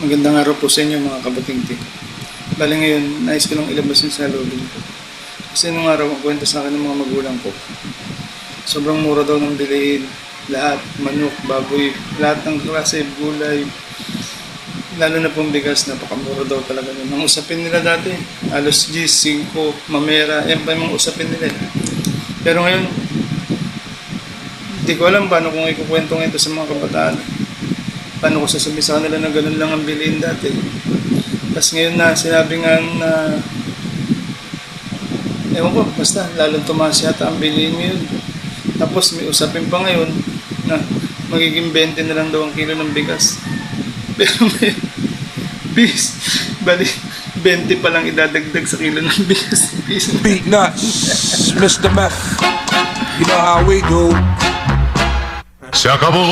Magandang araw po sa inyo mga kabatingting. Bali ngayon, nais ko lang ilabas yung salubin ko. Kasi nung araw, ang kwento sa akin ng mga magulang ko, sobrang mura daw ng bilihin. Lahat, manok, baboy, lahat ng klase, gulay. Lalo na pong bigas, napakamura daw talaga nun. Ang usapin nila dati, alos 10, 5, mamera, yan pa yung mga usapin nila. Pero ngayon, hindi ko alam paano kung ikukwento ngayon sa mga kabataan. Paano ko sasabihin sa kanila na ganun lang ang bilihin dati. Tapos ngayon na sinabi nga na ewan ko, basta lalong tumaas yata ang bilihin ngayon. Tapos may usapin pa ngayon na magiging 20 na lang daw ang kilo ng bigas. Pero may bis, bali 20 pa lang idadagdag sa kilo ng bigas. Beat nuts, Mr. Meth. You know how we do. Se acabó.